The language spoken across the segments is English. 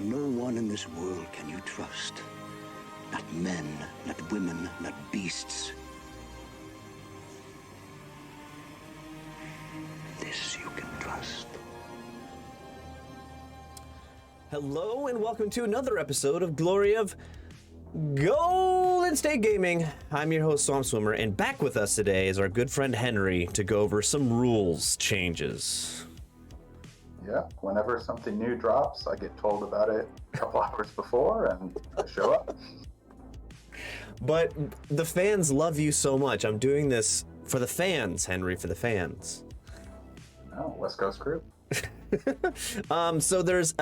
No one in this world can you trust. Not men, not women, not beasts. This you can trust. Hello and welcome to another episode of Glory of Golden State Gaming. I'm your host, Swamp Swimmer, and back with us today is our good friend Henry to go over some rules changes. Yeah, whenever something new drops, I get told about it a couple hours before and I show up. But the fans love you so much. I'm doing this for the fans, Henry, for the fans. Oh, West Coast crew. So there is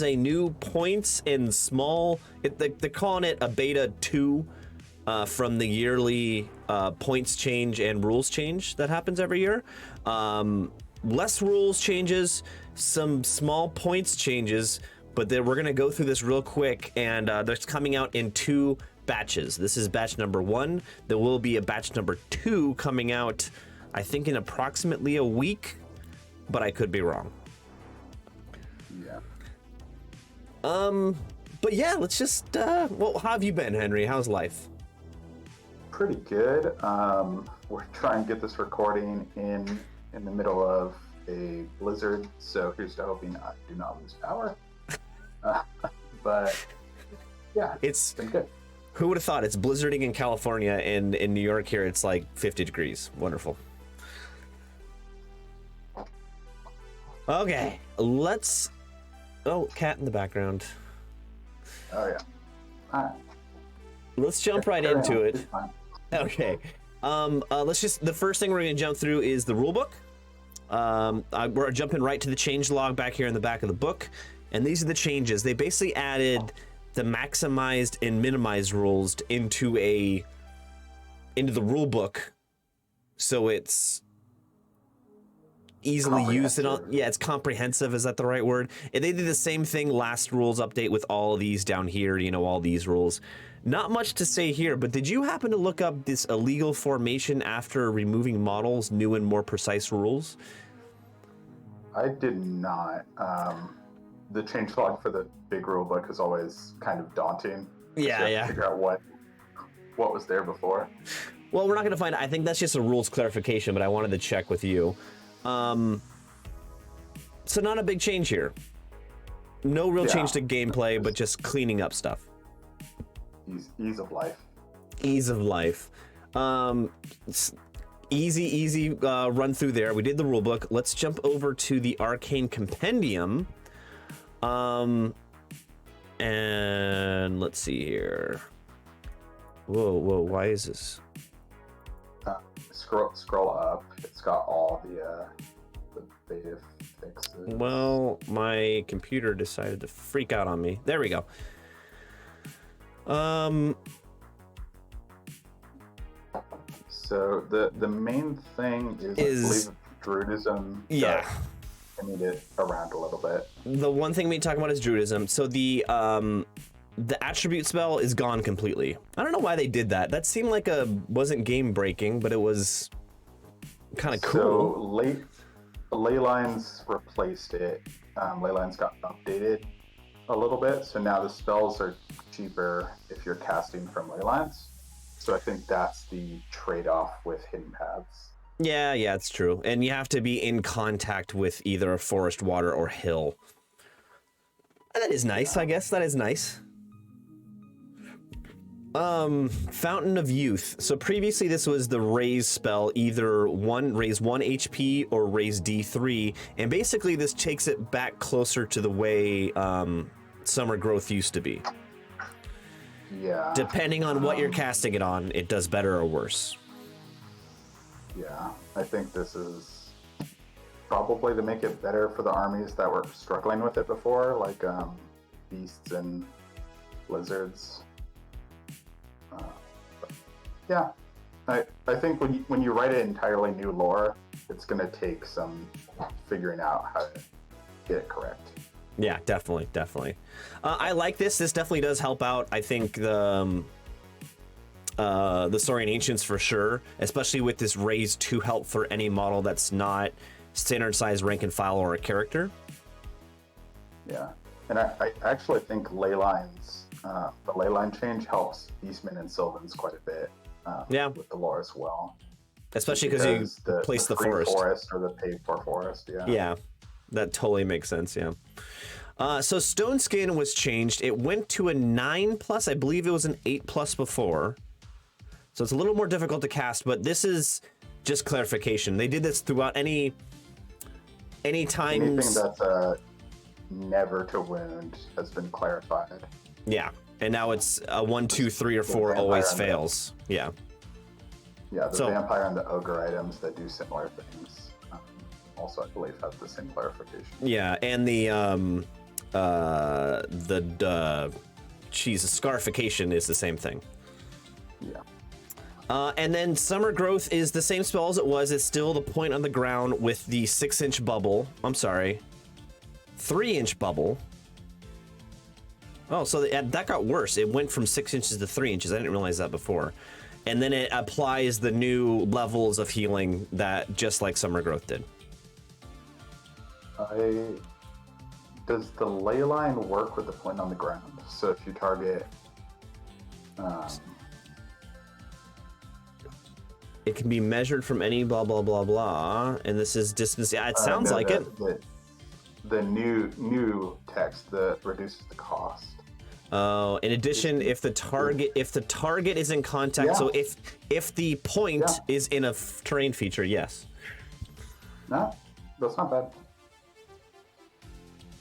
a new points in small, they're calling it a beta 2 from the yearly points change and rules change that happens every year. Less rules changes, some small points changes, but then we're gonna go through this real quick, and that's coming out in 2 batches. This is batch number 1. There will be a batch number 2 coming out, I think, in approximately a week, but I could be wrong. Yeah. But yeah, let's just, well, how have you been, Henry? How's life? Pretty good. We're trying to get this recording in the middle of a blizzard, so here's to hoping I do not lose power. But yeah, it's been good. Who would have thought? It's blizzarding in California, and in New York here it's like 50 degrees. Wonderful. Okay, let's... Oh, cat in the background. Oh yeah. All right. Let's jump right into it. Okay. Let's just... The first thing we're going to jump through is the rulebook. We're jumping right to the change log back here in the back of the book. And these are the changes. They basically added the maximized and minimized rules into the rulebook, so it's easily used. Yeah, it's comprehensive. Is that the right word? And they did the same thing last rules update with all of these down here. You know, all these rules. Not much to say here, but did you happen to look up this illegal formation after removing models, new and more precise rules? I did not. The change log for the big rule book is always kind of daunting. Yeah, yeah. Figure out what was there before. Well, we're not going to find. I think that's just a rules clarification, but I wanted to check with you. So not a big change here. No real change to gameplay, but just cleaning up stuff. Ease of life. Ease of life. Easy run through there. We did the rulebook. Let's jump over to the Arcane Compendium. And let's see here. Whoa, why is this? Scroll up. It's got all the beta fixes. Well, my computer decided to freak out on me. There we go. So the main thing is I believe Druidism. Yeah. I need it around a little bit. The one thing we talk about is Druidism. So the attribute spell is gone completely. I don't know why they did that. That seemed like wasn't game breaking, but it was kind of cool. So ley lines replaced it. Ley lines got updated a little bit, so now the spells are cheaper if you're casting from ley lines. So I think that's the trade-off with hidden paths. Yeah, it's true. And you have to be in contact with either a forest, water, or hill. And that is nice, I guess. That is nice. Fountain of Youth. So previously this was the raise spell, either raise 1 HP or raise D3. And basically this takes it back closer to the way Summer Growth used to be. Yeah. Depending on what you're casting it on, it does better or worse. Yeah, I think this is probably to make it better for the armies that were struggling with it before, like beasts and lizards. Yeah, I think when you write an entirely new lore, it's going to take some figuring out how to get it correct. Yeah, definitely. I like this. This definitely does help out. I think the Saurian Ancients for sure, especially with this raise 2 help for any model that's not standard size rank and file or a character. Yeah. And I actually think Leylines, the Leyline change helps Beastmen and Sylvans quite a bit. With the lore as well. Especially because you place the forest. Or the paid for forest, yeah. Yeah, that totally makes sense, yeah. So Stone Skin was changed. It went to a 9+. I believe it was an 8+ before. So it's a little more difficult to cast, but this is just clarification. They did this throughout any times. Anything that's never to wound has been clarified. Yeah, and now it's a 1, 2, 3, or 4 always fails. Yeah. Yeah, the vampire and the ogre items that do similar things also, I believe, have the same clarification. Yeah, and the scarification is the same thing. Yeah. And then Summer Growth is the same spell as it was. It's still the point on the ground with the 6-inch bubble. I'm sorry, 3-inch bubble. Oh, so that got worse. It went from 6 inches to 3 inches. I didn't realize that before. And then it applies the new levels of healing that just like Summer Growth did. Does the ley line work with the point on the ground? So if you target... it can be measured from any blah, blah, blah, blah. And this is distance. Yeah, it sounds like it. The new text that reduces the cost. Oh, in addition, if the target is in contact, so if the point is in a terrain feature, yes. No, that's not bad.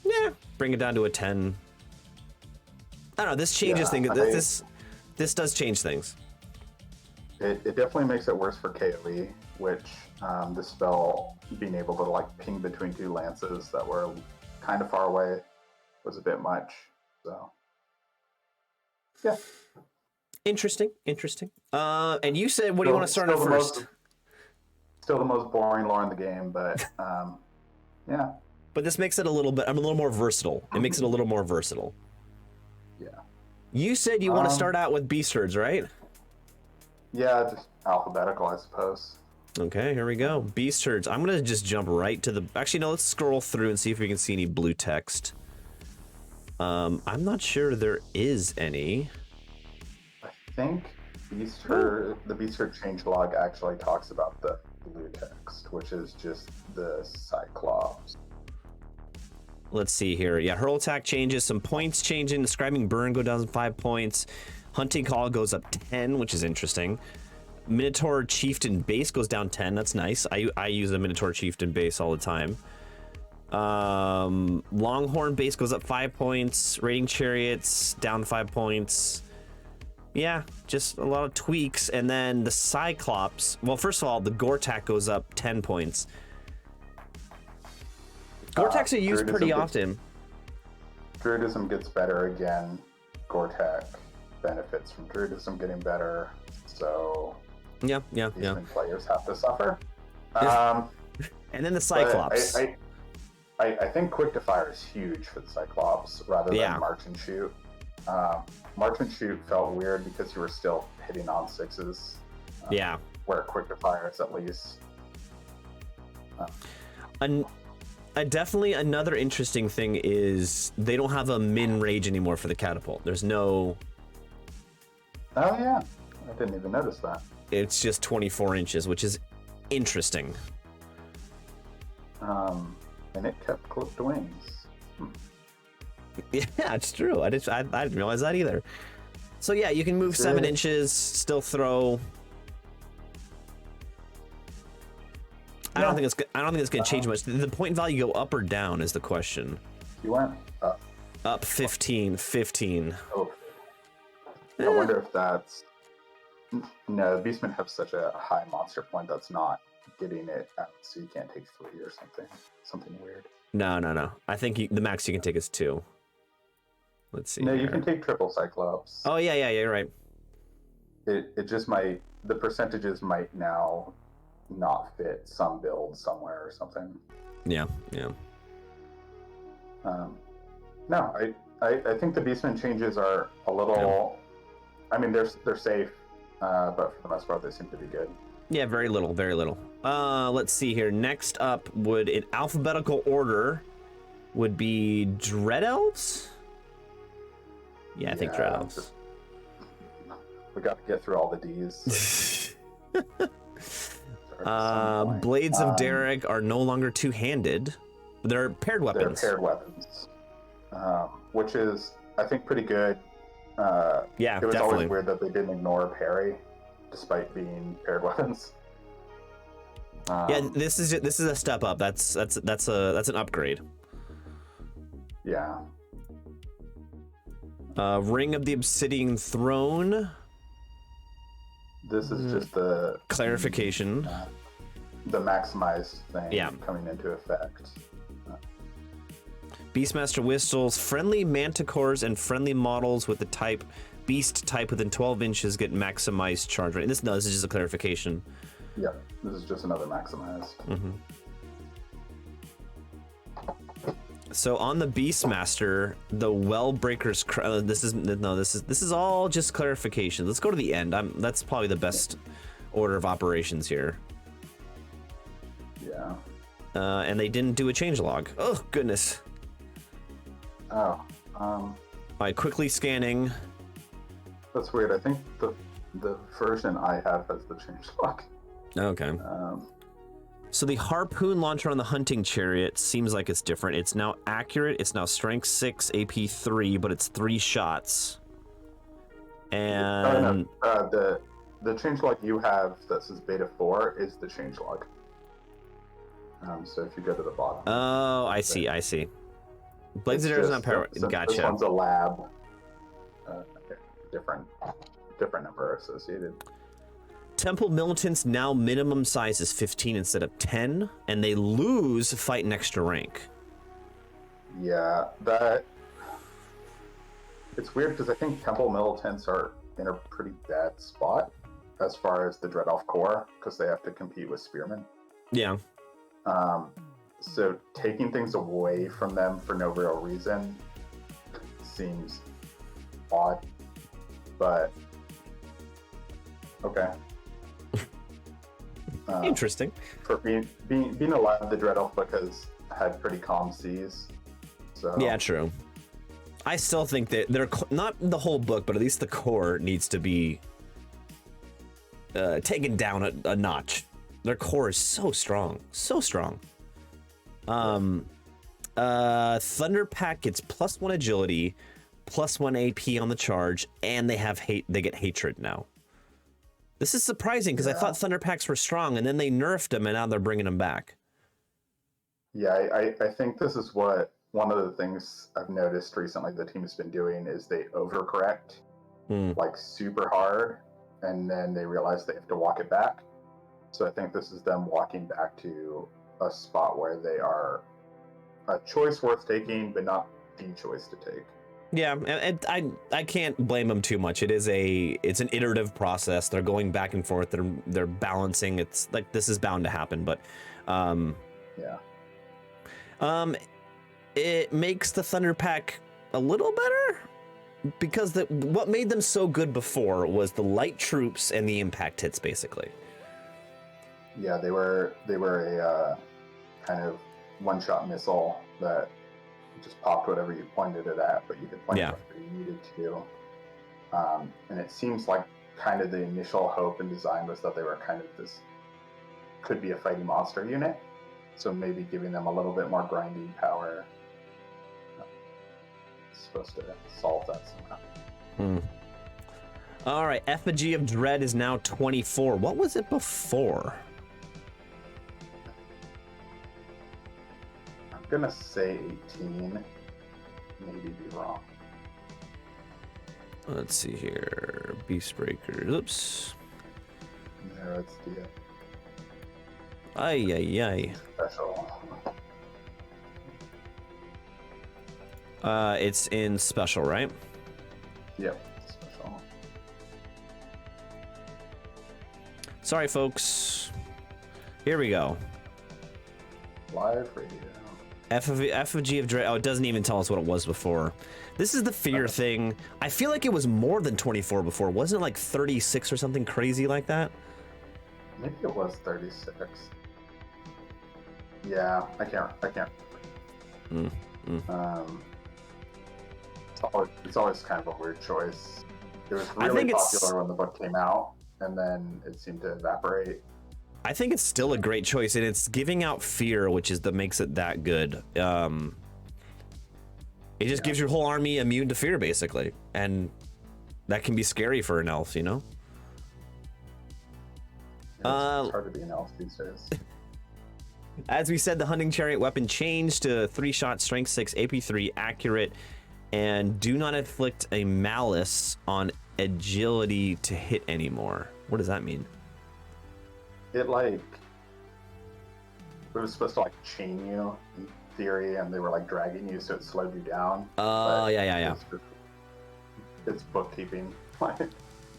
Yeah, bring it down to a 10. I don't know. This changes things. This does change things. It definitely makes it worse for KOE, which the spell being able to like ping between two lances that were kind of far away was a bit much. So. Yeah. Interesting. And you said, what do you want to start on first? Still the most boring lore in the game, but yeah. But this makes it a little more versatile. It makes it a little more versatile. Yeah. You said you want to start out with beast herds, right? Yeah, just alphabetical, I suppose. Okay, here we go. Beast herds. I'm going to just jump right to the... Actually, no, let's scroll through and see if we can see any blue text. I'm not sure there is any. I think the Beast Herd changelog actually talks about the blue text, which is just the Cyclops. Let's see here. Yeah, hurl attack changes, some points changing. Describing burn go down 5 points. Hunting call goes up 10, which is interesting. Minotaur Chieftain base goes down 10. That's nice. I use a Minotaur Chieftain base all the time. Longhorn base goes up 5 points. Raiding Chariots down 5 points. Yeah, just a lot of tweaks. And then the Cyclops, well, first of all, the Gortak goes up 10 points. Gortaks are used pretty often. Druidism gets better again. Gortak benefits from Druidism getting better. So yeah. Players have to suffer. And then the Cyclops. I think Quick to Fire is huge for the Cyclops rather than March and Shoot. March and Shoot felt weird because you were still hitting on 6s. Where Quick to Fire is at least. Definitely another interesting thing is they don't have a min rage anymore for the catapult. There's no... Oh yeah, I didn't even notice that. It's just 24 inches, which is interesting. And it kept clipped wings. Yeah, it's true. I didn't realize that either. So yeah, you can move 7 inches, still throw. I don't think it's gonna change much. The point value go up or down is the question. You went up. Up 15. Oh. I wonder if that's... No, Beastmen have such a high monster point that's not getting it out, so you can't take 3 or something weird. No. I think the max you can take is 2. Let's see. No, you can take triple Cyclops. Oh yeah, you're right. It just might... The percentages might now not fit some build somewhere or something. Yeah. No, I think the Beastmen changes are a little... I mean, they're safe, but for the most part, they seem to be good. Yeah, very little. Let's see here. Next up, in alphabetical order, would be Dread Elves. Yeah, I think Dread Elves. We got to get through all the D's. Blades of Derek are no longer two-handed. They're paired weapons. They're paired weapons, which is, I think, pretty good. Yeah, it was definitely. always weird that they didn't ignore parry, despite being paired weapons. Yeah, this is a step up. That's an upgrade. Yeah. Ring of the Obsidian Throne. This is just the clarification. The maximized thing coming into effect. Beastmaster Whistles, friendly manticores and friendly models with the type beast type within 12 inches get maximized charge rate. This is just a clarification. Yeah, this is just another maximized. So on the Beastmaster, the Wellbreaker's this is all just clarification. Let's go to the end. That's probably the best order of operations here. Yeah. And they didn't do a changelog. Oh goodness. Oh. By quickly scanning. That's weird. I think the version I have has the changelog. Okay. So the harpoon launcher on the hunting chariot seems like it's different. It's now accurate. It's now strength 6, AP 3, but it's 3 shots. And the changelog you have that says beta 4 is the changelog. So if you go to the bottom. Oh, I see. Blades of Arrows is not power. Gotcha. This one's a lab. Different number associated. Temple militants now minimum size is 15 instead of 10, and they lose fight an extra rank. Yeah, it's weird because I think temple militants are in a pretty bad spot as far as the Dread Elf core because they have to compete with spearmen. Yeah. So taking things away from them for no real reason seems odd, but okay. Interesting. For being allowed the Dread Elf book has had pretty calm seas. So yeah, true. I still think that they're not the whole book, but at least the core needs to be taken down a notch. Their core is so strong, so strong. Thunderpack gets +1 agility, +1 AP on the charge, and they get hatred now. This is surprising because I thought Thunderpacks were strong, and then they nerfed them, and now they're bringing them back. Yeah, I think this is what one of the things I've noticed recently the team's been doing is they overcorrect like super hard, and then they realize they have to walk it back. So I think this is them walking back to a spot where they are a choice worth taking, but not the choice to take. Yeah, and I can't blame them too much. It's an iterative process. They're going back and forth. They're balancing. It's like this is bound to happen, but it makes the Thunder Pack a little better because what made them so good before was the light troops and the impact hits, basically. Yeah, they were a kind of one-shot missile that just popped whatever you pointed it at, but you could point it wherever you needed to. And it seems like kind of the initial hope and design was that they were kind of this, could be a fighting monster unit. So maybe giving them a little bit more grinding power is supposed to solve that somehow. All right, Effigy of Dread is now 24. What was it before? I'm gonna say 18, maybe be wrong. Let's see here. Beastbreaker. Oops. No, it's the Ay. special. It's in special, right? Yep, special. Sorry, folks. Here we go. Live radio. Effigy of Dread. Oh, it doesn't even tell us what it was before. This is the fear thing. I feel like it was more than 24 before. Wasn't it like 36 or something crazy like that? Maybe it was 36. Yeah, I can't. It's always kind of a weird choice. It was I really think popular when the book came out, and then it seemed to evaporate. I think it's still a great choice, and it's giving out fear, which is that makes it that good. It just gives your whole army immune to fear, basically, and that can be scary for an elf, you know? It's hard to be an elf these days. As we said, the hunting chariot weapon changed to 3-shot, strength 6, AP 3, accurate, and do not inflict a malice on agility to hit anymore. What does that mean? It was supposed to chain you in theory, and they were dragging you, so it slowed you down. Oh, yeah. It's bookkeeping.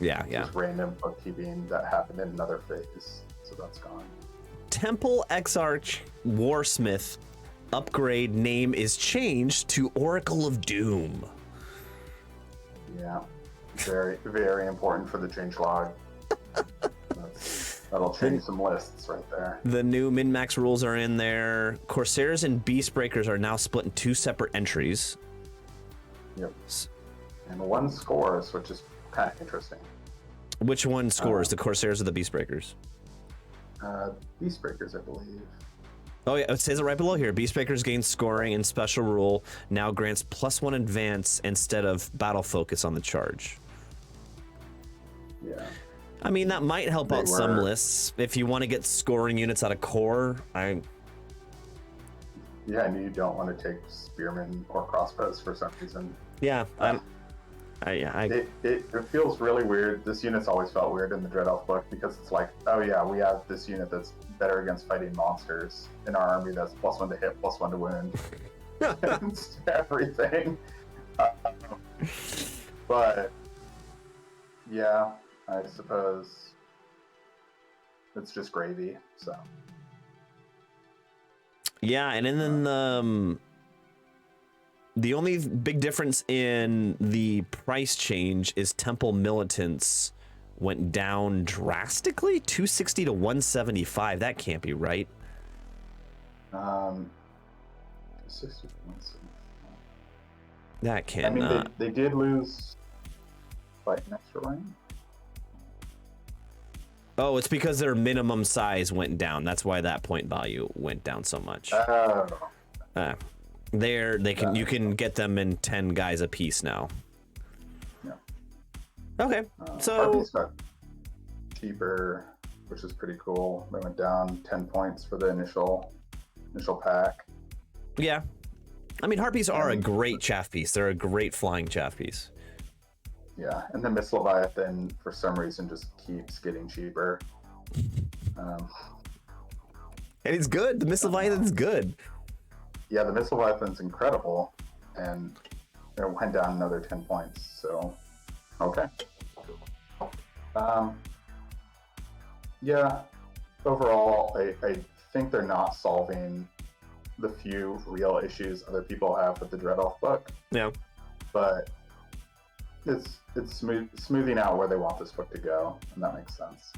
Yeah. Just random bookkeeping that happened in another phase, so that's gone. Temple Exarch Warsmith upgrade name is changed to Oracle of Doom. Yeah, very, very important for the changelog. That'll change some lists right there. The new min-max rules are in there. Corsairs and Beastbreakers are now split in 2 separate entries. Yep. And one scores, which is kind of interesting. Which one scores, the Corsairs or the Beastbreakers? Beastbreakers, I believe. Oh yeah, it says it right below here. Beastbreakers gain scoring and special rule now grants +1 advance instead of battle focus on the charge. Yeah. I mean, that might help out some lists if you want to get scoring units out of core. Yeah, and you don't want to take spearmen or crossbows for some reason. Yeah, It feels really weird. This unit's always felt weird in the Dread Elf book because it's oh yeah, we have this unit that's better against fighting monsters in our army that's +1 to hit, +1 to wound, and everything. But yeah, I suppose it's just gravy. So yeah, and then the only big difference in the price change is Temple Militants went down drastically, 260 to 175. That can't be right. 60 to 175. That can't. I mean, they did lose fight an extra lane. Oh, it's because their minimum size went down. That's why that point value went down so much. You can get them in 10 guys a piece now. Yeah. Okay, so Harpies got cheaper, which is pretty cool. They went down 10 points for the initial pack. yeah, I mean Harpies are a great chaff piece. They're a great flying chaff piece. Yeah, and the Miss Leviathan for some reason just keeps getting cheaper. And it's good. The Miss Leviathan's good. Yeah, the Miss Leviathan's incredible, and it went down another 10 points. So, okay. Yeah, overall, I think they're not solving the few real issues other people have with the Dread Elf book. Yeah. But it's smoothing out where they want this book to go, and that makes sense.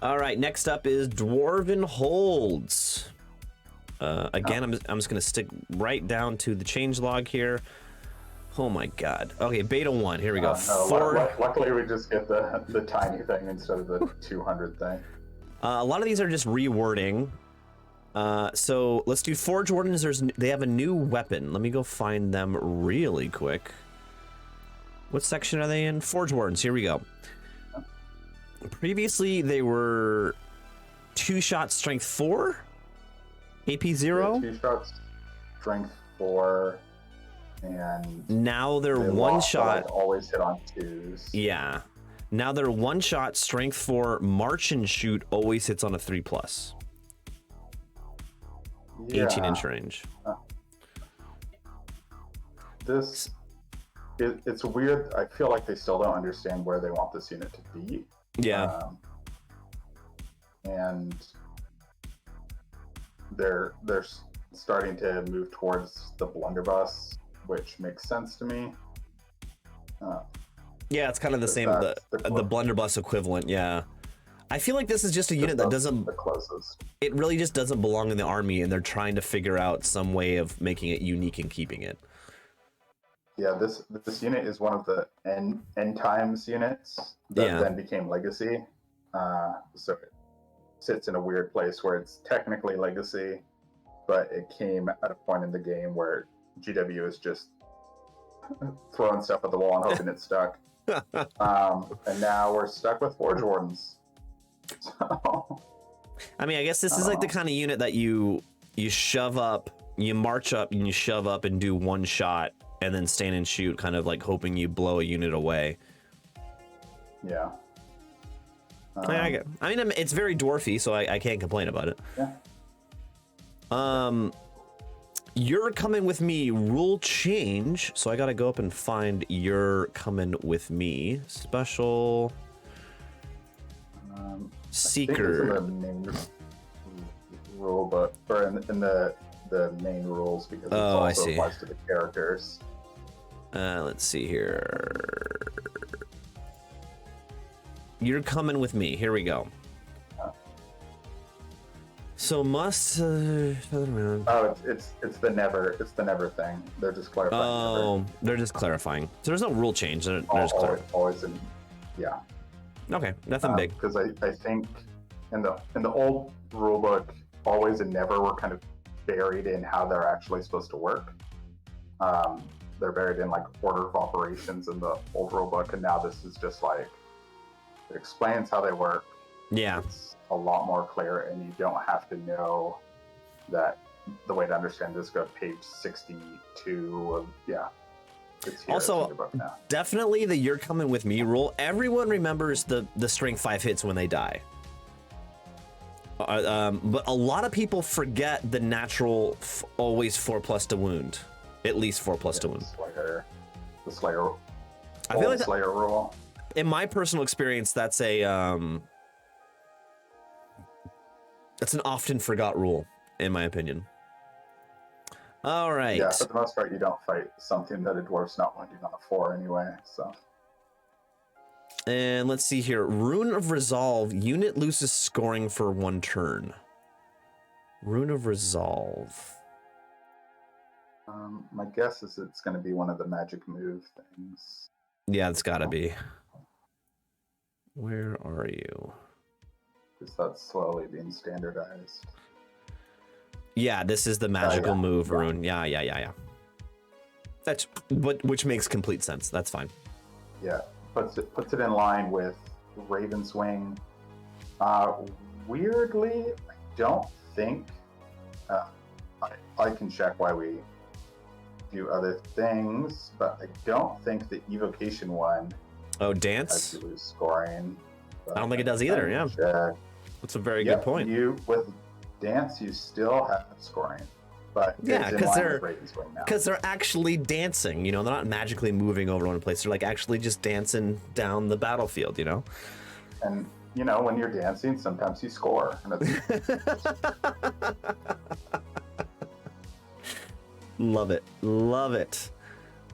All right, next up is Dwarven Holds. Again, I'm just gonna stick right down to the changelog here. Oh my god. Okay, beta 1. Here we go. Luckily, we just get the tiny thing instead of the 200 thing. A lot of these are just rewording. So let's do Forge Wardens. They have a new weapon. Let me go find them really quick. What section are they in? Forge Wardens. Here we go. Previously, they were 2-shot strength 4, AP 0. 2-shot strength 4, and now they're they 1-shot. Always hit on 2s. Yeah. Now they're 1-shot strength 4, march and shoot, always hits on a 3+. Yeah. 18-inch range. It's weird. I feel like they still don't understand where they want this unit to be. Yeah. And they're starting to move towards the blunderbuss, which makes sense to me. Yeah, it's kind of the same, the blunderbuss equivalent. Yeah. I feel like this is just a unit that doesn't. The closest. It really just doesn't belong in the army, and they're trying to figure out some way of making it unique and keeping it. Yeah, this unit is one of the end times units that then became legacy. So it sits in a weird place where it's technically legacy, but it came at a point in the game where GW is just throwing stuff at the wall and hoping it stuck. And now we're stuck with Forge Wardens. So, I mean, I guess this is like the kind of unit that you shove up, you march up, and you shove up and do one shot, and then stand and shoot, kind of like hoping you blow a unit away. Yeah. I mean, it's very dwarfy, so I can't complain about it. Yeah. You're coming with me. Rule change. So I gotta go up and find You're Coming With Me. Special Seeker. I think it's in the main rule book, or in the main rules, because it also applies to the characters. Let's see here. You're Coming With Me. Here we go. So must. It's the never thing. They're just clarifying. Oh, they're just clarifying. So there's no rule change. They're just always in. Yeah. Okay, nothing big. Because I think in the old rule book, always and never were kind of buried in how they're actually supposed to work. They're buried in like order of operations in the old rule book, and now this is just like it explains how they work. Yeah. It's a lot more clear, and you don't have to know that the way to understand this. Go to page 62 of It's here, also, it's in your book now. Definitely the You're Coming With Me rule. Everyone remembers the strength 5 hits when they die. But a lot of people forget the natural always 4+ to wound. At least 4+ to wound. The Slayer. I feel like Slayer rule. In my personal experience, that's an often forgot rule, in my opinion. All right. Yeah, for the most part, you don't fight something that a dwarf's not wounding on a 4 anyway, so. And let's see here. Rune of Resolve. Unit loses scoring for 1 turn. Rune of Resolve. My guess is it's going to be one of the magic move things. Yeah, it's got to be. Where are you? Because that's slowly being standardized. Yeah, this is the magical move rune. Yeah. That's which makes complete sense. That's fine. Yeah, puts it in line with Raven's Wing. Weirdly, I don't think I can check why we do other things, but I don't think the evocation one. Oh, dance. Has to lose scoring. I don't think it does either. Yeah, check. That's a very good point. You with dance, you still have scoring, but yeah, because they're actually dancing. You know, they're not magically moving over one place. They're like actually just dancing down the battlefield. You know, and you know when you're dancing, sometimes you score. And it's... Love it.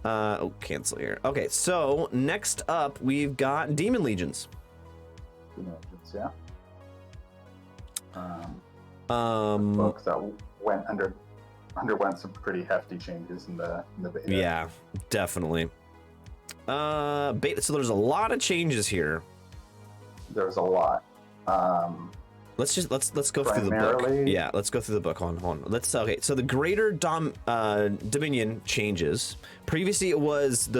Oh, cancel here. Okay, so next up we've got Daemon Legions. Yeah. Books that underwent some pretty hefty changes in the beta. Yeah, definitely. Beta. So there's a lot of changes here. There's a lot. Let's go through the book. Yeah, let's go through the book. Hold on. Okay. So the Greater Dominion changes. Previously, it was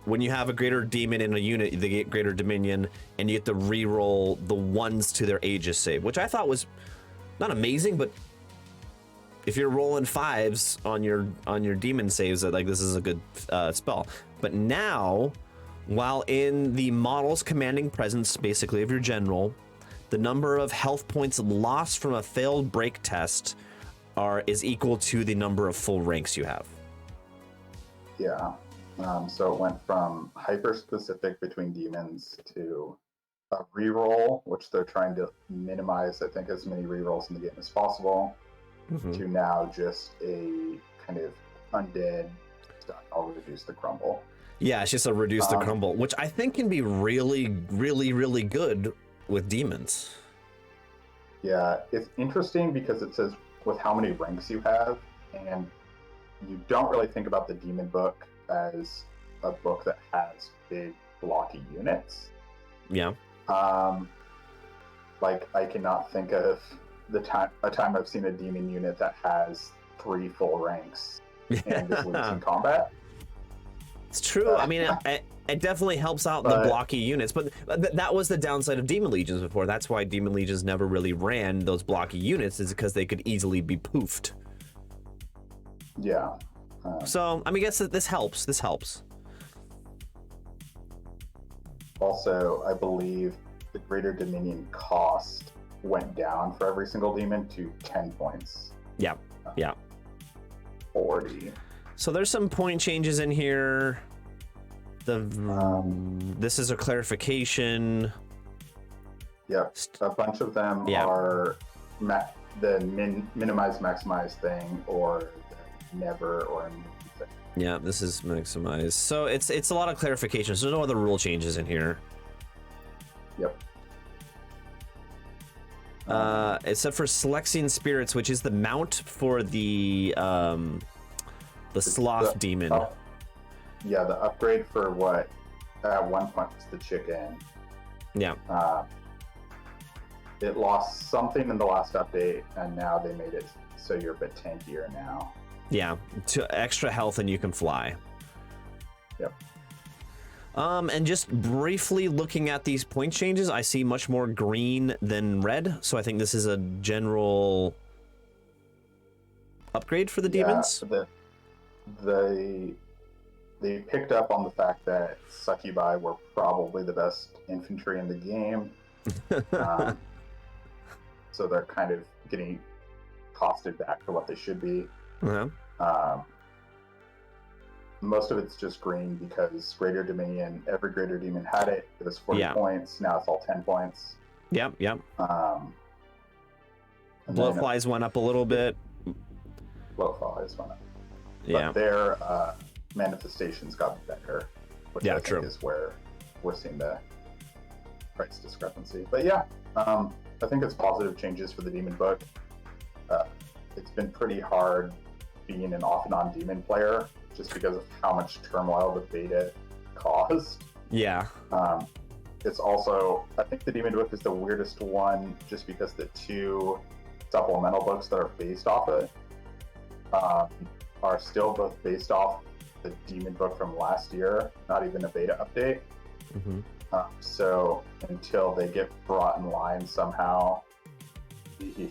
when you have a Greater Demon in a unit, they get Greater Dominion, and you get to re-roll the 1s to their Aegis save, which I thought was not amazing, but if you're rolling 5s on your demon saves, like this is a good spell. But now, while in the model's commanding presence, basically of your general, the number of health points lost from a failed break test is equal to the number of full ranks you have. Yeah. So it went from hyper-specific between demons to a reroll, which they're trying to minimize, I think, as many rerolls in the game as possible, to now just a kind of undead stuff. I'll reduce the crumble. Yeah, it's just a reduce the crumble, which I think can be really, really, really good with demons. Yeah, it's interesting because it says with how many ranks you have, and you don't really think about the demon book as a book that has big blocky units. Yeah. Like I cannot think of a time I've seen a demon unit that has 3 full ranks and is losing combat. It's true. I mean, it definitely helps out the blocky units, but that was the downside of Daemon Legions before. That's why Daemon Legions never really ran those blocky units, is because they could easily be poofed. Yeah. So, I mean, I guess that this helps. This helps. Also, I believe the Greater Dominion cost went down for every single demon to 10 points. Yeah. Yeah. 40. So there's some point changes in here. This is a clarification. Yep, a bunch of them are the minimize, maximize thing, or the never or immune thing. Yeah, this is maximize. So it's a lot of clarifications. There's no other rule changes in here. Yep. Except for Selexing Spirits, which is the mount for the sloth demon. Yeah, the upgrade for what at one point was the chicken. Yeah. It lost something in the last update, and now they made it so you're a bit tankier now. Yeah, to extra health and you can fly. Yep. And just briefly looking at these point changes, I see much more green than red, so I think this is a general upgrade for the demons. They picked up on the fact that succubi were probably the best infantry in the game. So they're kind of getting costed back to what they should be. Most of it's just green because Greater Dominion, every Greater Demon had it. It was 40 points. Now it's all 10 points. Yep. Blowflies went up a little bit. Blowflies went up. Yeah. But their manifestations got better, which I think is where we're seeing the price discrepancy. But yeah, I think it's positive changes for the Demon book. It's been pretty hard being an off and on Demon player just because of how much turmoil the beta caused. Yeah. It's also, I think the Demon book is the weirdest one just because the 2 supplemental books that are based off it are still both based off the Demon book from last year, not even a beta update. So until they get brought in line somehow, the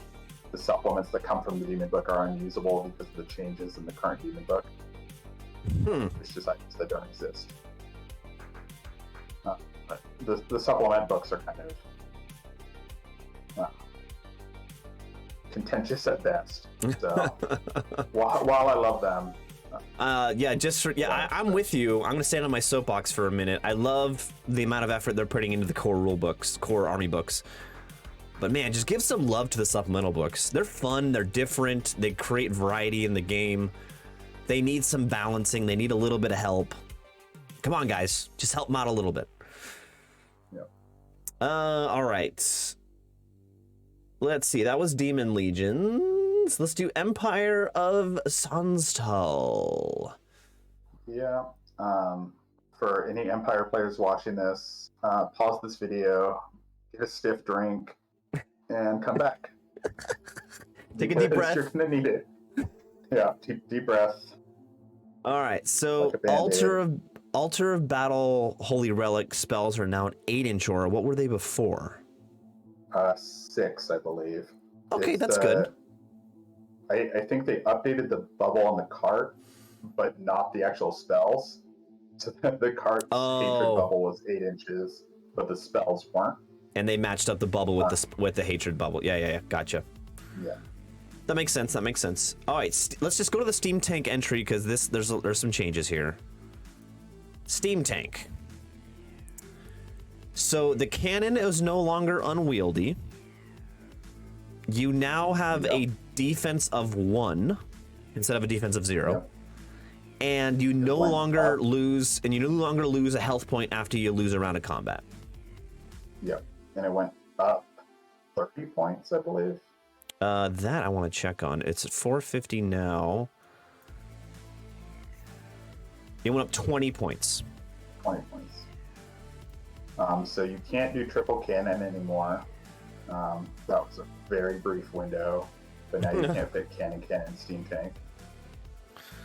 supplements that come from the Demon book are unusable because of the changes in the current Demon book. It's just items that don't exist. But the supplement books are kind of contentious at best. So while I love them, I'm with you. I'm gonna stand on my soapbox for a minute. I love the amount of effort they're putting into the core rule books, core army books. But man, just give some love to the supplemental books. They're fun, they're different, they create variety in the game. They need some balancing, they need a little bit of help. Come on, guys, just help them out a little bit. Yep. All right. Let's see, that was Daemon Legions. Let's do Empire of Sonnstahl. Yeah. For any Empire players watching this, pause this video, get a stiff drink, and come back. Take a deep breath. You're gonna need it. Yeah, deep breath. All right, so like Altar of Battle Holy Relic spells are now an 8-inch aura. What were they before? 6, I believe. Okay, that's good. I think they updated the bubble on the cart, but not the actual spells. So the cart's hatred bubble was 8 inches, but the spells weren't. And they matched up the bubble with the hatred bubble. Yeah. Gotcha. Yeah. That makes sense. All right, let's just go to the Steam Tank entry because there's some changes here. Steam Tank. So the cannon is no longer unwieldy. You now have a defense of 1 instead of a defense of 0. Yep. And you no longer lose a health point after you lose a round of combat. Yep. And it went up 30 points, I believe. That I want to check on. It's at 450 now. It went up 20 points. 20 points. So you can't do triple cannon anymore. That was a very brief window, but now you can't fit cannon, steam tank.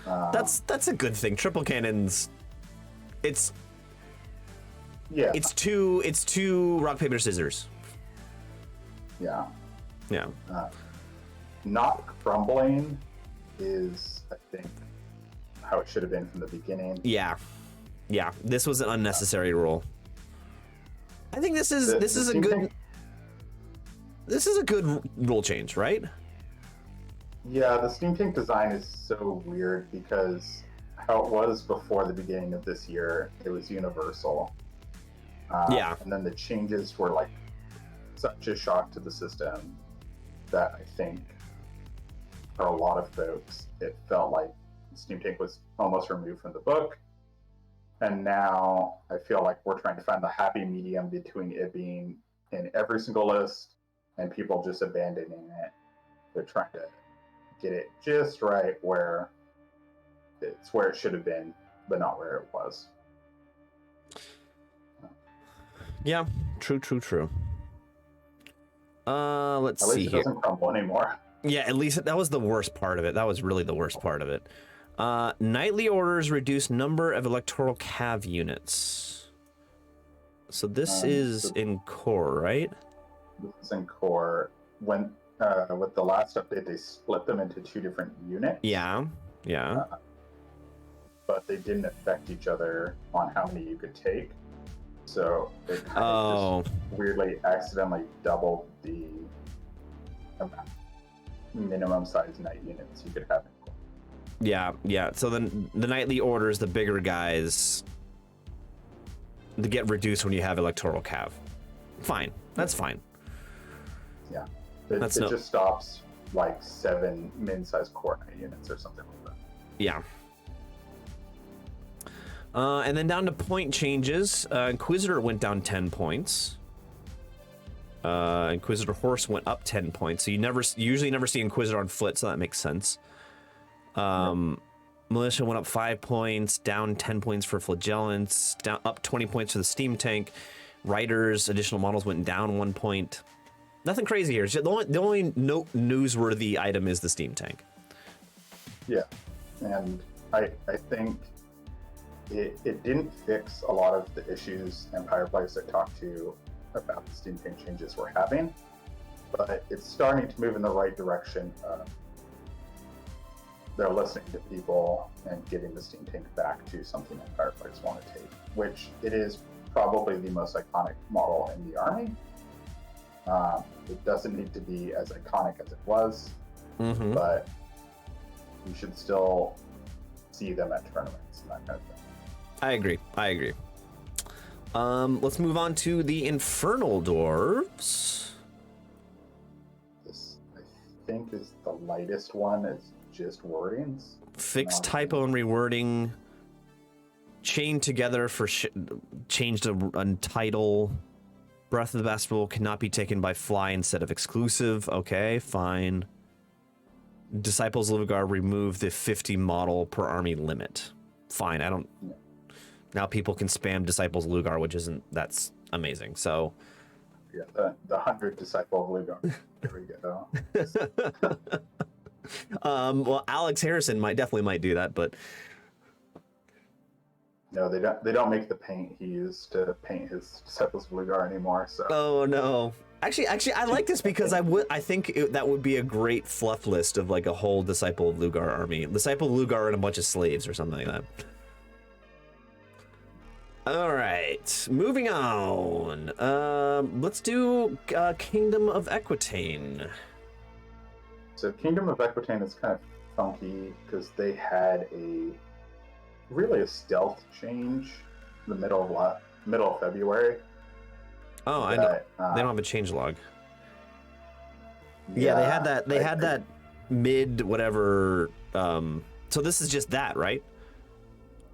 That's a good thing. Triple cannons. It's two rock paper scissors. Yeah. Yeah. Not crumbling is, I think, how it should have been from the beginning. Yeah. This was an unnecessary rule. I think this is a good rule change, right? Yeah, the steam tank design is so weird because how it was before the beginning of this year, it was universal. Yeah. And then the changes were like such a shock to the system that I think for a lot of folks, it felt like steam tank was almost removed from the book. And now I feel like we're trying to find the happy medium between it being in every single list and people just abandoning it. They're trying to get it just right where it's where it should have been, but not where it was. Yeah, true. Let's At see least it here. doesn't crumble anymore. Yeah, at least that was the worst part of it. That was really the worst part of it. Nightly orders reduce number of electoral cav units. So this is in core, right? This is in core. When with the last update, they split them into two different units. Yeah. But they didn't affect each other on how many you could take. So it kind of just weirdly accidentally doubled the minimum size night units you could have. Yeah. So then the nightly orders, the bigger guys, they get reduced when you have electoral cav. Fine. That's fine. Yeah. It just stops like 7 min-sized core night units or something like that. Yeah. And then down to point changes. Inquisitor went down 10 points. Inquisitor Horse went up 10 points. So you usually never see Inquisitor on foot, so that makes sense. Militia went up 5 points, down 10 points for Flagellants, down up 20 points for the Steam Tank. Riders, additional models went down 1 point. Nothing crazy here. The only newsworthy item is the Steam Tank. Yeah, and I think it didn't fix a lot of the issues Empire players I talked to about the Steam Tank changes we're having, but it's starting to move in the right direction. They're listening to people and getting the Steam Tank back to something Empire players want to take, which it is probably the most iconic model in the army. It doesn't need to be as iconic as it was, but you should still see them at tournaments and that kind of thing. I agree. Let's move on to the Infernal Dwarves. This, I think, is the lightest one. It's just wordings. Fixed typo and rewording. Chained together for changed a title. Breath of the Bastable cannot be taken by fly instead of exclusive. Okay, fine. Disciples of Lugar remove the 50 model per army limit. Fine, I don't... Yeah. Now people can spam Disciples of Lugar, which isn't... That's amazing, so... Yeah, the 100 Disciple of Lugar. There we go. Well, Alex Harrison definitely might do that, but... No, they don't make the paint he used to paint his Disciples of Lugar anymore. So. Oh no! Actually, I like this because I think that would be a great fluff list of like a whole Disciple of Lugar army, Disciple of Lugar and a bunch of slaves or something like that. All right, moving on. Let's do Kingdom of Equitaine. So Kingdom of Equitaine is kind of funky because they had really a stealth change in the middle of February. Oh, I know. They don't have a change log. Yeah, they had that. They had that mid whatever. So this is just that, right?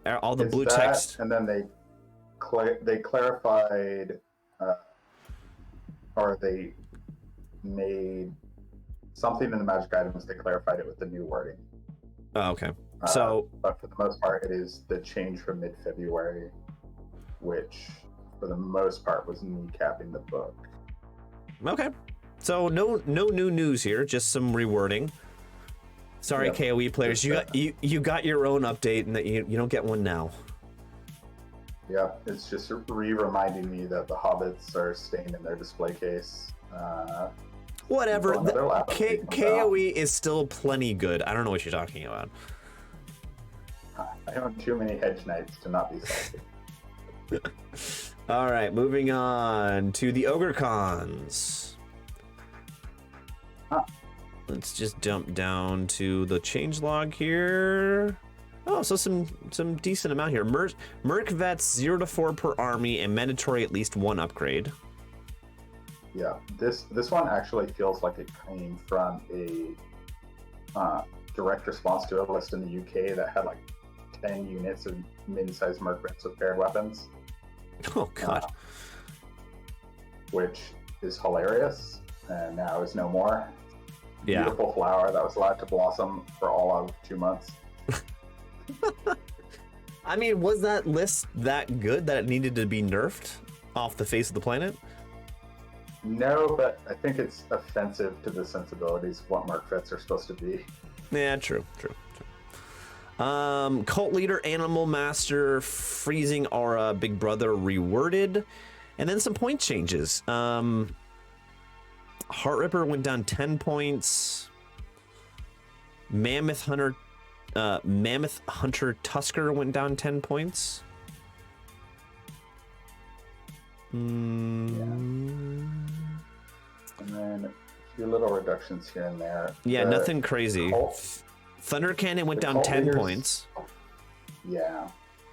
All the blue text, and then they clarified, or they made something in the magic items. They clarified it with the new wording. Oh, okay. So, but for the most part, it is the change from mid-February, which for the most part was kneecapping the book. okay. So no new news here, just some rewording. Sorry, Yep. KOE players, you got your own update, and that you don't get one now. Yeah, it's just reminding me that the hobbits are staying in their display case. Whatever. Another lap update comes out. KOE is still plenty good. I don't know what you're talking about. I own too many hedge knights to not be salty. All right, moving on to the Ogre Kahns. Huh. Let's just jump down to the changelog here. Oh, so some decent amount here. Merc vets 0 to 4 per army and mandatory at least 1 upgrade. Yeah, this one actually feels like it came from a direct response to a list in the UK that had like 10 units of mid-sized merc vets with paired weapons. Oh god. Which is hilarious, and now is no more. Yeah. Beautiful flower that was allowed to blossom for all of 2 months. I mean, was that list that good that it needed to be nerfed off the face of the planet? No, but I think it's offensive to the sensibilities of what merc vets are supposed to be. Yeah, true. Cult leader, animal master, freezing aura, big brother reworded, and then some point changes. Heart Ripper went down 10 points. Mammoth Hunter Tusker went down 10 points. And then a few little reductions here and there. Yeah, nothing crazy. Thunder Cannon went down 10 leaders, points. Yeah.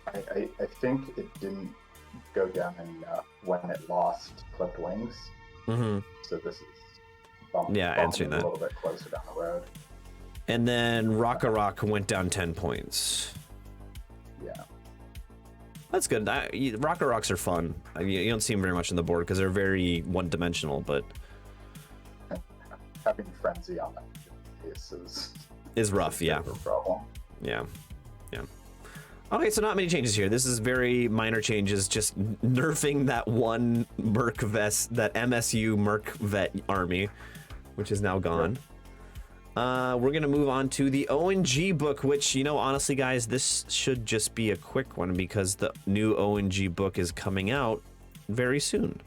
I think it didn't go down enough when it lost Clipped Wings. Mm-hmm. So this is bumping answering a that. little bit closer down the road. And then Rock went down 10 points. Yeah. That's good. Rocks are fun. You don't see them very much on the board because they're very one-dimensional, but Having Frenzy on that case is rough, yeah. A problem. Yeah. Okay, so not many changes here. This is very minor changes, just nerfing that one Merc vest, that MSU Merc vet army, which is now gone. We're gonna move on to the ONG book, which, honestly, guys, this should just be a quick one because the new ONG book is coming out very soon.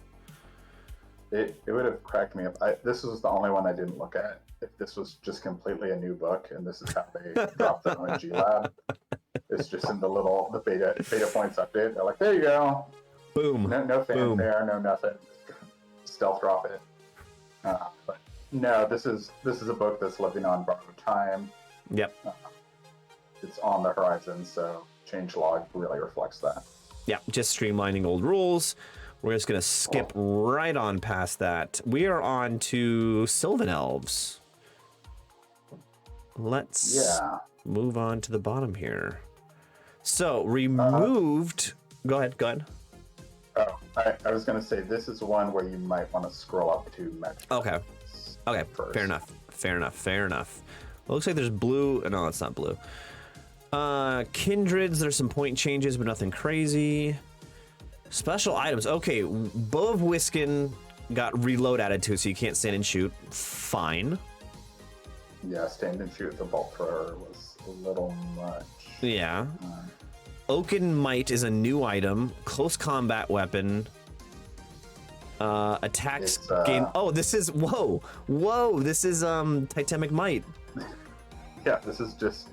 It would have cracked me up. This was the only one I didn't look at. If this was just completely a new book and this is how they dropped the ONG lab, it's just in the beta points update. They're like, there you go. Boom. No Boom. fanfare, no nothing. Stealth drop it. But no, this is a book that's living on borrowed time. Yep. It's on the horizon, so changelog really reflects that. Yeah, just streamlining old rules. We're just gonna skip right on past that. We are on to Sylvan Elves. Let's move on to the bottom here. So removed. Go ahead. Oh, I was gonna say this is one where you might want to scroll up to Magic. Okay. First. Fair enough. It looks like there's blue. No, it's not blue. Kindreds. There's some point changes, but nothing crazy. Special items. Okay, Bow of Whiskin got reload added to it, so you can't stand and shoot. Fine. Yeah, stand and shoot the bolt thrower was a little much. Yeah. Oaken Might is a new item. Close combat weapon. Attacks gain. Oh, this is whoa. This is Titanic Might. Yeah, this is just.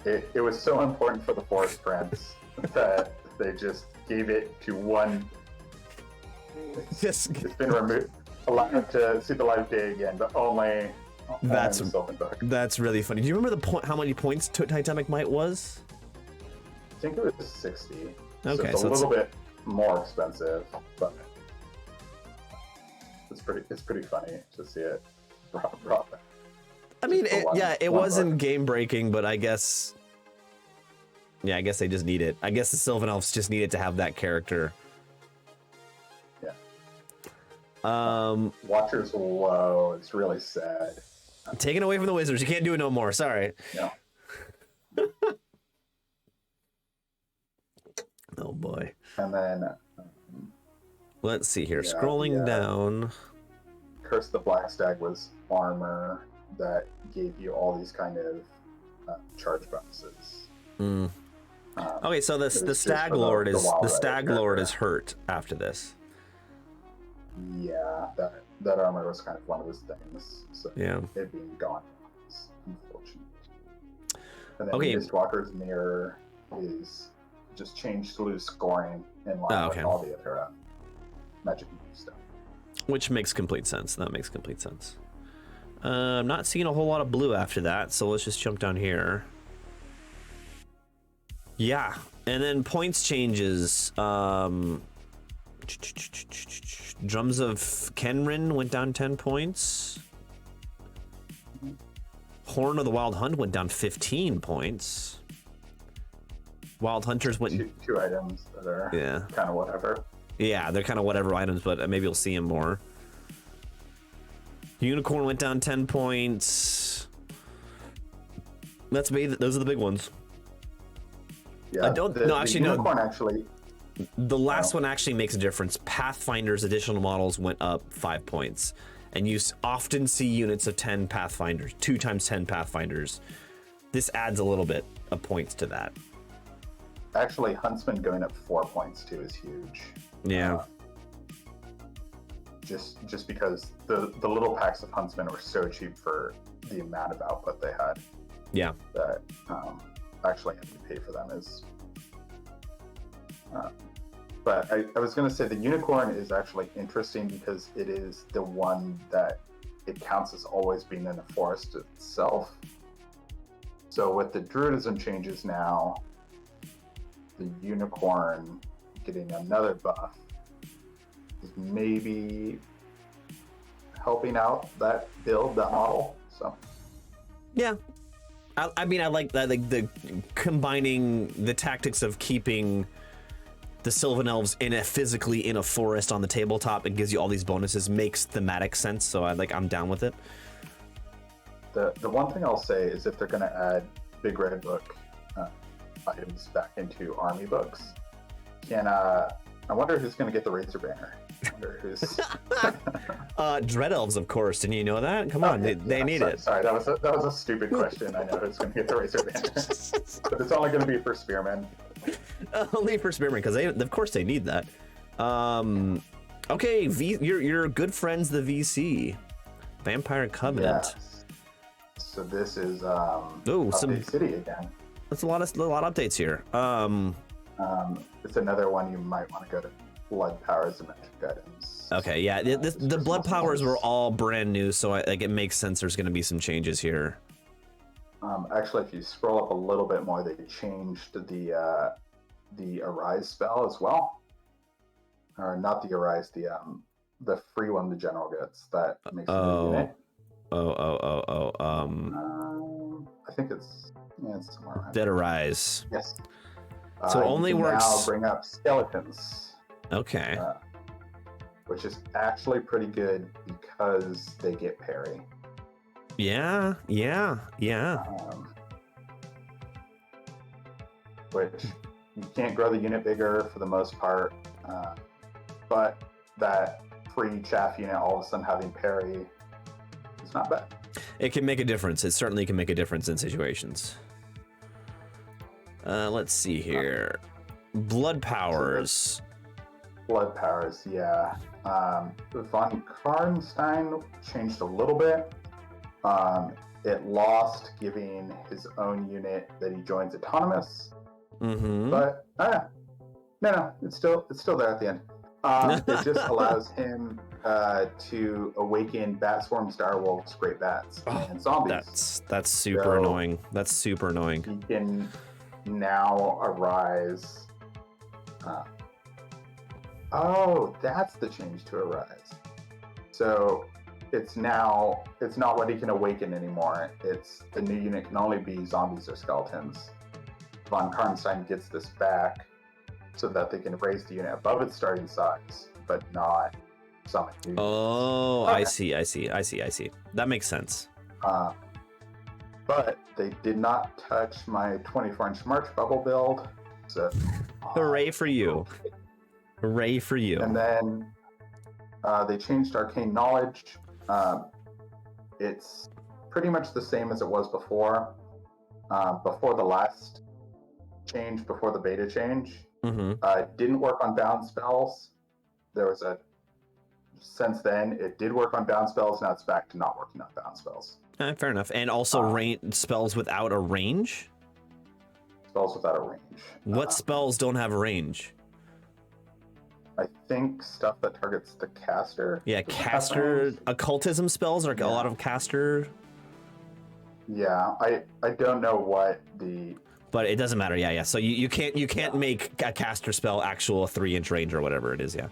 It was so important for the Forest Prince that they just gave it to one. Yes. It's been removed, allowed to see the light of day again, but only. That's Sylvan book. That's really funny. Do you remember how many points Titanic Might was? I think it was 60. Okay, so it's a little bit more expensive, but it's pretty funny to see it brought back. I mean, it wasn't game breaking, but I guess they just need it. I guess the Sylvan Elves just needed to have that character. Yeah. Watcher's low. It's really sad. Taken away from the wizards. You can't do it no more. Sorry. Yeah. Oh boy. And then Let's see here. Yeah, Scrolling down. Curse the Black Stag was armor that gave you all these kind of charge bonuses. Okay, so the Stag Lord is hurt after this. Yeah, that armor was kind of one of his things. So Yeah. it being gone is unfortunate. And then Okay. Mistwalker's Mirror is just changed to lose scoring in line with all the other magic stuff. Which makes complete sense. That makes complete sense. I'm not seeing a whole lot of blue after that, so let's just jump down here. Yeah, and then points changes. Drums of Kenrin went down 10 points. Horn of the Wild Hunt went down 15 points. Wild Hunters went... Two items that are kind of whatever. Yeah, they're kind of whatever items, but maybe you'll see them more. Unicorn went down 10 points. Those are the big ones. Yeah, Unicorn actually... The last one actually makes a difference. Pathfinder's additional models went up 5 points. And you often see units of 10 Pathfinders, 2 times 10 Pathfinders. This adds a little bit of points to that. Actually, Huntsman going up 4 points too is huge. Yeah. Just because the little packs of Huntsmen were so cheap for the amount of output they had. Yeah. That actually having to pay for them is... but I was going to say the Unicorn is actually interesting because it is the one that it counts as always being in the forest itself. So with the Druidism changes now, the Unicorn getting another buff is maybe helping out that model. So yeah, I mean, I like that, like the combining the tactics of keeping the Sylvan Elves physically in a forest on the tabletop. It gives you all these bonuses, makes thematic sense. So I'm down with it. The one thing I'll say is if they're going to add Big Red Book items back into army books, I wonder who's going to get the Razor Banner. I wonder who's... Dread Elves, of course. Didn't you know that? Come on, they need it. Sorry, that was a stupid question. I know who's going to get the Razor Banner, but it's only going to be for Spearmen. Only for Spearmen, because of course they need that. Okay, your good friends, the VC, Vampire Covenant. Yes. So this is some City again. That's a lot of updates here. It's another one you might want to go to Blood Powers and Magic Items. Okay, yeah, the Blood Powers were all brand new, so it makes sense. There's going to be some changes here. Actually, if you scroll up a little bit more, they changed the Arise spell as well, or not the Arise, the free one the general gets that makes a new unit. I think it's somewhere around. Dead Arise. Yes. So only works. Now bring up Skeletons. Okay. Which is actually pretty good because they get parry. Yeah. Which you can't grow the unit bigger for the most part, but that free chaff unit all of a sudden having parry is not bad. It can make a difference. It certainly can make a difference in situations. Let's see here. Blood Powers. Blood Powers, yeah. Von Karnstein changed a little bit. It lost giving his own unit that he joins autonomous. Mm-hmm. But no, it's still there at the end. It just allows him to awaken Bat Swarms, Direwolves, Great Bats, and Zombies. That's super annoying. That's super annoying. He can now arise. That's the change to Arise. So it's not what he can awaken anymore. It's the new unit can only be zombies or skeletons. Von Karnstein gets this back so that they can raise the unit above its starting size, but not summon you. Oh, Okay. I see. That makes sense. But they did not touch my 24-inch March Bubble build. So, Hooray for you. Hooray for you. And then they changed Arcane Knowledge. It's pretty much the same as it was before. Before the last change, before the beta change. It didn't work on bound spells. Since then, it did work on bound spells. Now it's back to not working on bound spells. Fair enough. And also spells without a range? Spells without a range. What spells don't have a range? I think stuff that targets the caster. Yeah, caster occultism spells are a lot of caster. Yeah, I don't know what the. But it doesn't matter. Yeah. So you can't make a caster spell actual 3-inch range or whatever it is. Yeah.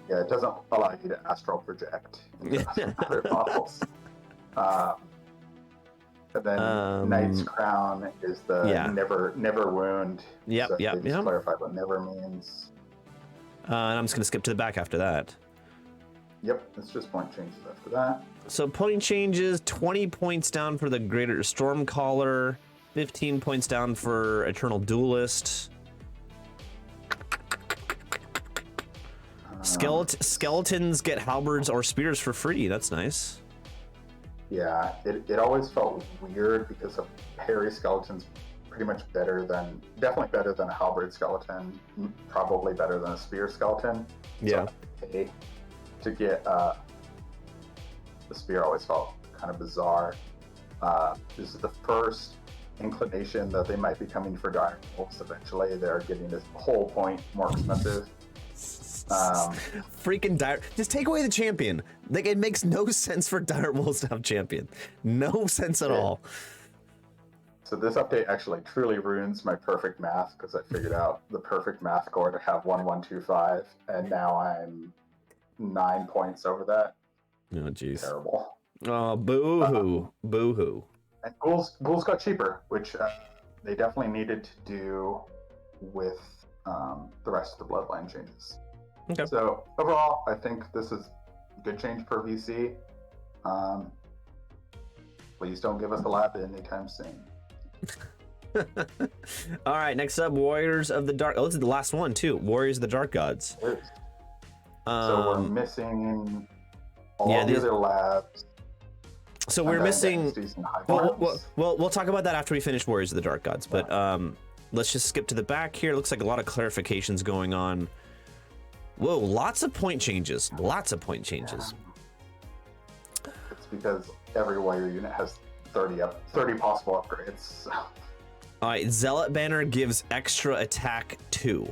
Yeah, it doesn't allow you to astral project into other models. And then Knight's Crown is the never wound. Yep, so yep, they just clarify what never means. And I'm just gonna skip to the back after that. Yep, it's just point changes after that. So point changes, 20 points down for the Greater Stormcaller, 15 points down for Eternal Duelist. Skeletons get halberds or spears for free. That's nice. Yeah, it always felt weird because a parry skeleton's pretty much definitely better than a halberd skeleton, probably better than a spear skeleton. Yeah. So, to get the spear always felt kind of bizarre. This is the first inclination that they might be coming for Dire Wolves eventually. They're getting this whole point more expensive. Freaking dire, just take away the champion. Like, it makes no sense for Dire Wolves to have champion. No sense at all. So this update actually truly ruins my perfect math because I figured out the perfect math score to have 1125, and now I'm 9 points over that. Oh jeez. Terrible. Oh, boo-hoo. Boo-hoo. And ghouls got cheaper, which they definitely needed to do with the rest of the Bloodline changes. Okay. So overall, I think this is a good change per VC. Please don't give us a lap anytime soon. All right, next up, Warriors of the Dark. Oh, this is the last one too. Warriors of the Dark Gods. So we're missing all the other labs. So we're missing. We'll talk about that after we finish Warriors of the Dark Gods. But let's just skip to the back here. Looks like a lot of clarifications going on. Whoa, lots of point changes. Lots of point changes. Yeah. It's because every warrior unit has 30 possible upgrades. So. All right, Zealot Banner gives extra attack 2.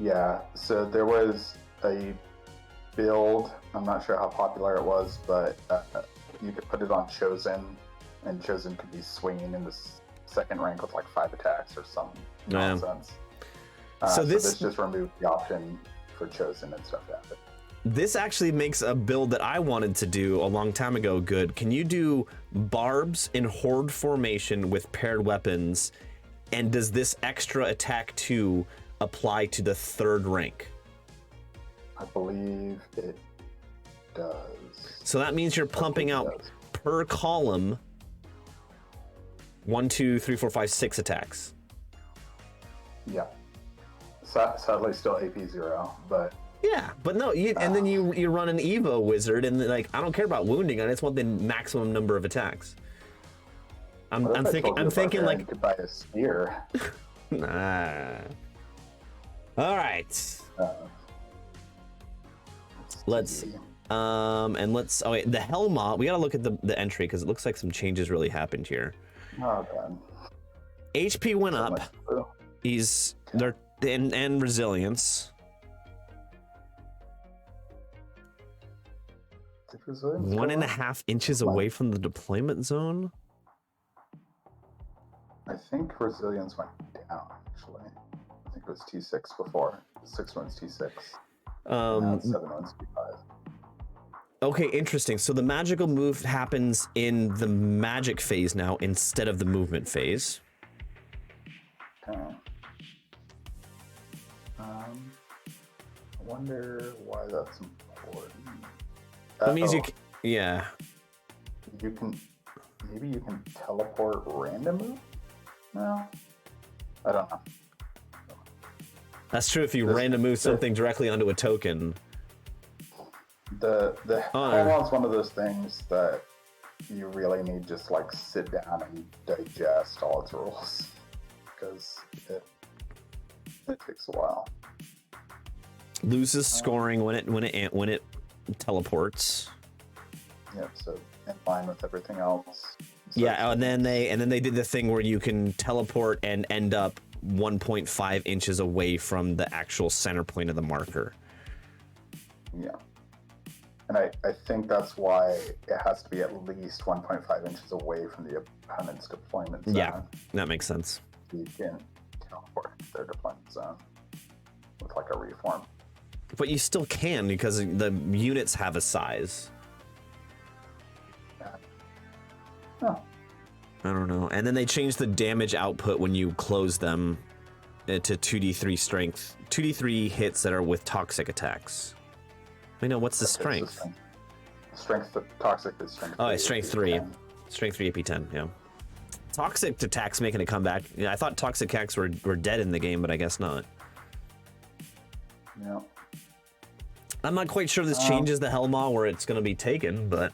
Yeah, so there was a build, I'm not sure how popular it was, but you could put it on Chosen, and Chosen could be swinging in the second rank with like 5 attacks or some nonsense. So this just removed the option for Chosen and stuff to happen. This actually makes a build that I wanted to do a long time ago good. Can you do barbs in horde formation with paired weapons? And does this extra attack 2 apply to the 3rd rank? I believe it does. So that means you're pumping out per column 1, 2, 3, 4, 5, 6 attacks. Yeah. Sadly, still AP 0, but. Yeah, but no, and then you run an Evo wizard, and like I don't care about wounding, I just want the maximum number of attacks. I'm thinking like you could buy a spear. Nah. All right. Let's oh wait, the Helma. We gotta look at the entry because it looks like some changes really happened here. Oh god. HP went up. And resilience. 1.5 inches away from the deployment zone. I think resilience went down actually. I think it was T6 before. 6 one's T6. Now 7 one's T5. Okay, interesting. So the magical move happens in the magic phase now instead of the movement phase. Okay. I wonder why that's important. That means yeah. You can, maybe you can teleport random move? No? I don't know. That's true if you random move something directly onto a token. The Helmaw's one of those things that you really need just like sit down and digest all its rules. Because it takes a while. Loses scoring when it teleports. Yep, so in line with everything else. So yeah, and then they did the thing where you can teleport and end up 1.5 inches away from the actual center point of the marker. Yeah. And I think that's why it has to be at least 1.5 inches away from the opponent's deployment zone. Yeah, that makes sense. You can teleport their deployment zone with like a reform. But you still can because the units have a size. Oh. I don't know. And then they changed the damage output when you close them to 2d3 strength. 2d3 hits that are with toxic attacks. Wait, no, what's the strength? Strength toxic is strength. Oh, it's strength 3. Strength 3 AP10, yeah. Toxic attacks making a comeback. Yeah, I thought toxic attacks were dead in the game, but I guess not. Yeah. I'm not quite sure this changes the Helmaw where it's going to be taken, but...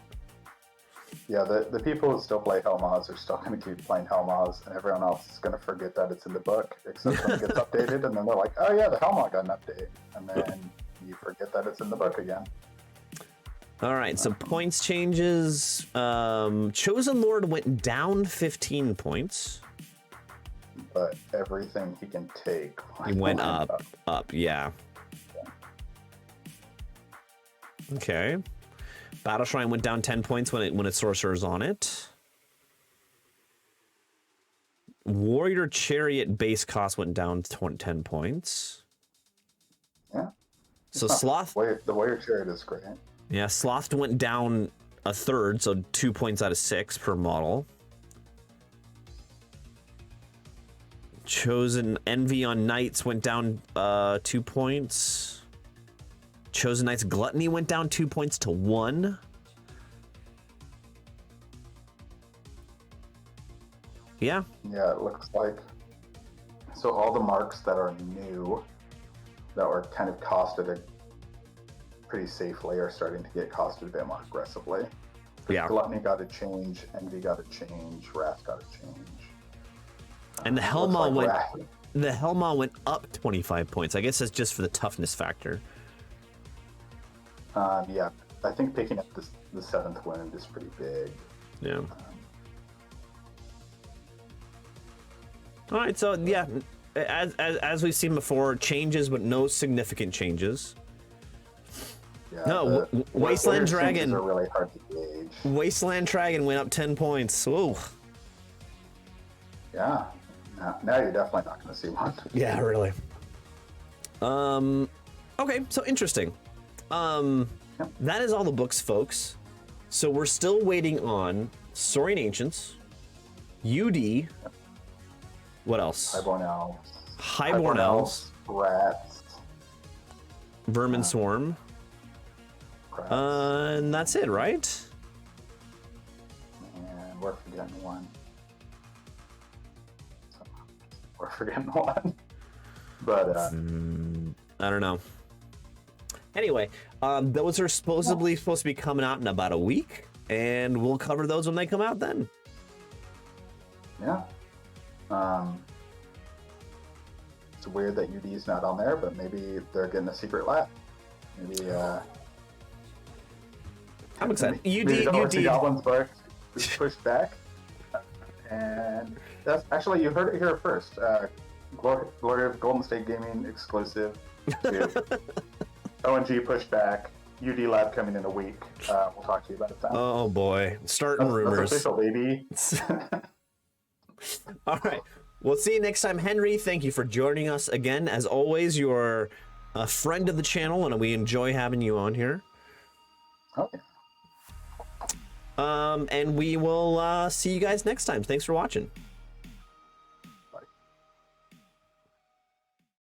Yeah, the people who still play Helmaws are still going to keep playing Helmaws, and everyone else is going to forget that it's in the book, except when it gets updated, and then they're like, oh yeah, the Helmaw got an update, and then you forget that it's in the book again. All right, so points changes. Chosen Lord went down 15 points. But everything he can take... He went up, yeah. Okay. Battle Shrine went down 10 points when its sorcerer's on it. Warrior Chariot base cost went down 10 points. Yeah. So Sloth... The Warrior Chariot is great. Yeah, Sloth went down a third, so 2 points out of 6 per model. Chosen Envy on Knights went down 2 points. Chosen Knights Gluttony went down 2 points to 1. Yeah. Yeah, it looks like. So all the marks that are new, that were kind of costed pretty safely, are starting to get costed a bit more aggressively. Yeah. Gluttony got a change, Envy got a change, Wrath got a change. And the Helmaw went up 25 points. I guess that's just for the toughness factor. Yeah, I think picking up the 7th wound is pretty big. Yeah. All right, so yeah, as we've seen before, changes, but no significant changes. Yeah, no, Wasteland Dragon are really hard to gauge. Wasteland Dragon went up 10 points. Whoa. Yeah. Now you're definitely not going to see one. Yeah, really. Okay, so interesting. That is all the books, folks. So we're still waiting on Saurian Ancients, UD. What else? Highborn Elves. Rats. Vermin Swarm. And that's it, right? And we're forgetting one. We're forgetting one. But I don't know. Anyway, those are supposed to be coming out in about a week, and we'll cover those when they come out then. Yeah. It's weird that UD's not on there, but maybe they're getting a secret lap. Maybe I'm excited. UD Goblins Bark is pushed back, and that's actually, you heard it here first. Glory of Golden State Gaming exclusive. ONG pushed back. UD Lab coming in a week. We'll talk to you about it then. Oh boy, starting rumors. That's official, baby. All right. We'll see you next time, Henry. Thank you for joining us again. As always, you're a friend of the channel, and we enjoy having you on here. Okay. And we will see you guys next time. Thanks for watching.